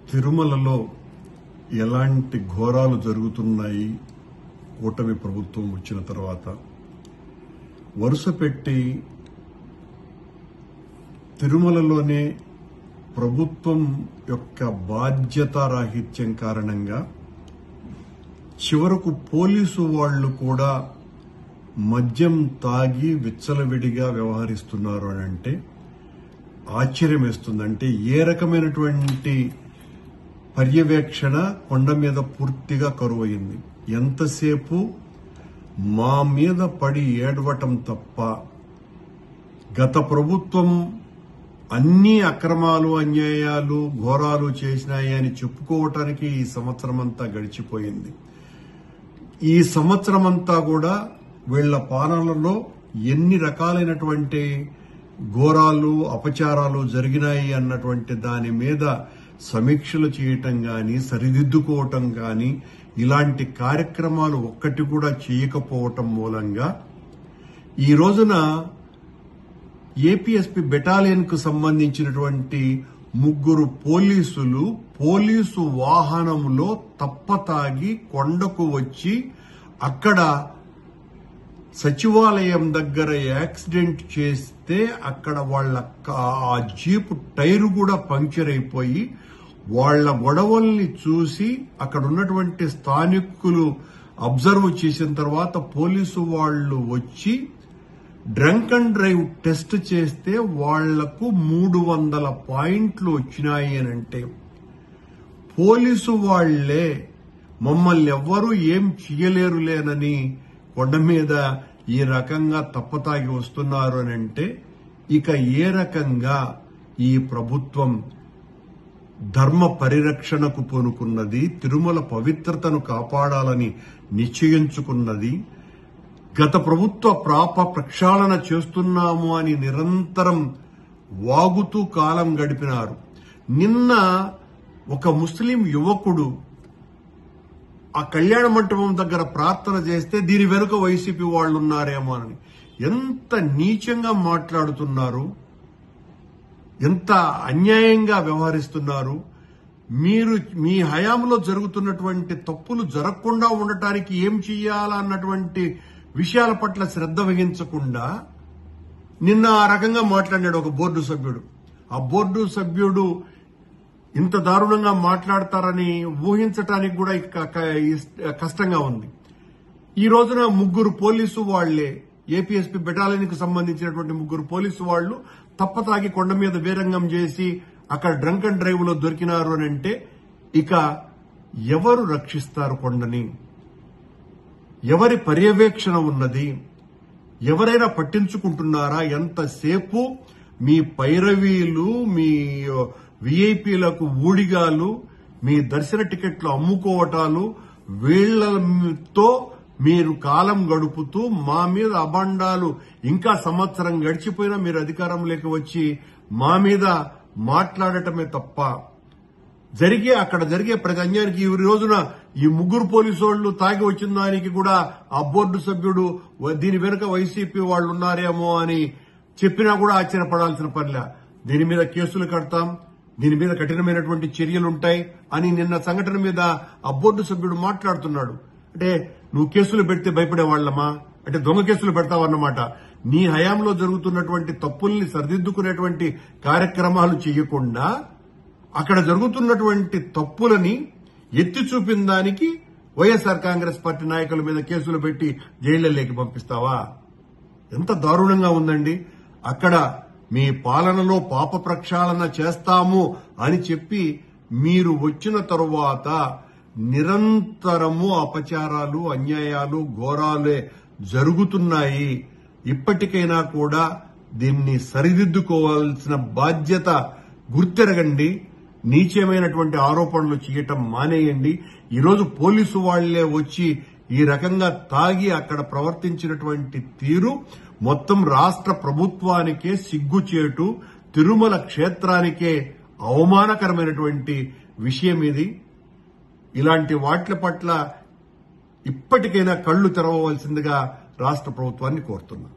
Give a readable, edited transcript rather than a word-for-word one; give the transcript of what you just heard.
తిరుమలలో ఎలాంటి ఘోరాలు జరుగుతున్నాయి కూటమి ప్రభుత్వం వచ్చిన తర్వాత వరుస పెట్టి తిరుమలలోనే ప్రభుత్వం యొక్క బాధ్యతారాహిత్యం కారణంగా చివరకు పోలీసు వాళ్లు కూడా మద్యం తాగి విచ్చలవిడిగా వ్యవహరిస్తున్నారు అని అంటే ఆశ్చర్యం వేస్తుందంటే ఏ రకమైనటువంటి పర్యవేక్షణ కొండ మీద పూర్తిగా కరువయింది. ఎంతసేపు మా మీద పడి ఏడవటం తప్ప గత ప్రభుత్వం అన్ని అక్రమాలు అన్యాయాలు ఘోరాలు చేసినాయి అని చెప్పుకోవటానికి ఈ సంవత్సరమంతా గడిచిపోయింది. ఈ సంవత్సరమంతా కూడా వీళ్ల పాలనలో ఎన్ని రకాలైనటువంటి ఘోరాలు అపచారాలు జరిగినాయి అన్నటువంటి దాని మీద సమీక్షలు చేయటం గాని సరిదిద్దుకోవటం గాని ఇలాంటి కార్యక్రమాలు ఒక్కటి కూడా చేయకపోవటం మూలంగా ఈ రోజున ఏపీఎస్పీ బెటాలియన్ కు సంబంధించినటువంటి 3 పోలీసులు పోలీసు వాహనంలో తప్పతాగి కొండకు వచ్చి అక్కడ సచివాలయం దగ్గర యాక్సిడెంట్ చేస్తే అక్కడ వాళ్ళ ఆ జీప్ టైరు కూడా పంక్చర్ అయిపోయి వాళ్ల గొడవల్ని చూసి అక్కడ ఉన్నటువంటి స్థానికులు అబ్జర్వ్ చేసిన తర్వాత పోలీసు వాళ్లు వచ్చి డ్రంక్ అండ్ డ్రైవ్ టెస్ట్ చేస్తే వాళ్లకు 300 పాయింట్లు వచ్చినాయి అని అంటే పోలీసు వాళ్లే మమ్మల్ని ఎవ్వరూ ఏం చేయలేరులేనని కొండ మీద ఈ రకంగా తప్పతాగి వస్తున్నారు అని అంటే ఇక ఏ రకంగా ఈ ప్రభుత్వం ధర్మ పరిరక్షణకు పూనుకున్నది, తిరుమల పవిత్రతను కాపాడాలని నిశ్చయించుకున్నది, గత ప్రభుత్వ ప్రక్షాళన చేస్తున్నాము అని నిరంతరం వాగుతూ కాలం గడిపినారు. నిన్న ఒక ముస్లిం యువకుడు ఆ కళ్యాణ మంటపం దగ్గర ప్రార్థన చేస్తే దీని వెనుక వైసీపీ వాళ్ళు ఉన్నారేమో అని ఎంత నీచంగా మాట్లాడుతున్నారు, ఎంత అన్యాయంగా వ్యవహరిస్తున్నారు. మీరు మీ హయాంలో జరుగుతున్నటువంటి తప్పులు జరగకుండా ఉండటానికి ఏం చెయ్యాలన్నటువంటి విషయాల పట్ల శ్రద్ధ వహించకుండా నిన్న ఆ రకంగా మాట్లాడాడు ఒక బోర్డు సభ్యుడు. ఆ బోర్డు సభ్యుడు ఇంత దారుణంగా మాట్లాడతారని ఊహించటానికి కూడా కష్టంగా ఉంది. ఈ రోజున 3 పోలీసు వాళ్లే ఏపీఎస్పీ బెటాలియన్ కు సంబంధించినటువంటి 3 పోలీసు వాళ్లు తప్పతాగి కొండ మీద వీరంగం చేసి అక్కడ డ్రంక్ అండ్ డ్రైవ్ లో దొరికినారు అని అంటే ఇక ఎవరు రక్షిస్తారు కొండని? ఎవరి పర్యవేక్షణ ఉన్నది? ఎవరైనా పట్టించుకుంటున్నారా? ఎంతసేపు మీ పైరవీలు, మీ విఐపీలకు ఊడిగాలు, మీ దర్శన టికెట్లు అమ్ముకోవటాలు, వీళ్లతో మీరు కాలం గడుపుతూ మా మీద అబండాలు ఇంకా సంవత్సరం గడిచిపోయినా మీరు అధికారంలోకి వచ్చి మా మీద మాట్లాడటమే తప్ప అక్కడ జరిగే ప్రతి అన్యాయానికి ఈ రోజున ఈ 3 పోలీసు వాళ్లు తాగి వచ్చిన దానికి కూడా ఆ బోర్డు సభ్యుడు దీని వెనుక వైసీపీ వాళ్లు ఉన్నారేమో అని చెప్పినా కూడా ఆశ్చర్యపడాల్సిన పనిలే. దీని మీద కేసులు కడతాం, దీని మీద కఠినమైనటువంటి చర్యలుంటాయి అని నిన్న సంఘటన మీద ఆ బోర్డు సభ్యుడు మాట్లాడుతున్నాడు. అంటే నువ్వు కేసులు పెడితే భయపడేవాళ్లమా? అంటే దొంగ కేసులు పెడతావన్నమాట. నీ హయాంలో జరుగుతున్నటువంటి తప్పుల్ని సరిదిద్దుకునేటువంటి కార్యక్రమాలు చేయకుండా అక్కడ జరుగుతున్నటువంటి తప్పులని ఎత్తి చూపిన దానికి వైఎస్ఆర్ కాంగ్రెస్ పార్టీ నాయకుల మీద కేసులు పెట్టి జైళ్లలోకి పంపిస్తావా? ఎంత దారుణంగా ఉందండి. అక్కడ మీ పాలనలో పాప ప్రక్షాళన చేస్తాము అని చెప్పి మీరు వచ్చిన తరువాత నిరంతరము అపచారాలు, అన్యాయాలు, ఘోరాలే జరుగుతున్నాయి. ఇప్పటికైనా కూడా దీన్ని సరిదిద్దుకోవాల్సిన బాధ్యత గుర్తెరగండి. నీచమైనటువంటి ఆరోపణలు చేయటం మానేయండి. ఈరోజు పోలీసు వాళ్లే వచ్చి ఈ రకంగా తాగి అక్కడ ప్రవర్తించినటువంటి తీరు మొత్తం రాష్ట్ర ప్రభుత్వానికే సిగ్గుచేటు, తిరుమల క్షేత్రానికే అవమానకరమైనటువంటి విషయం ఇది. ఇలాంటి వాటి పట్ల ఇప్పటికైనా కళ్లు తెరవవలసిందిగా రాష్ట్ర ప్రభుత్వాన్ని కోరుతున్నా.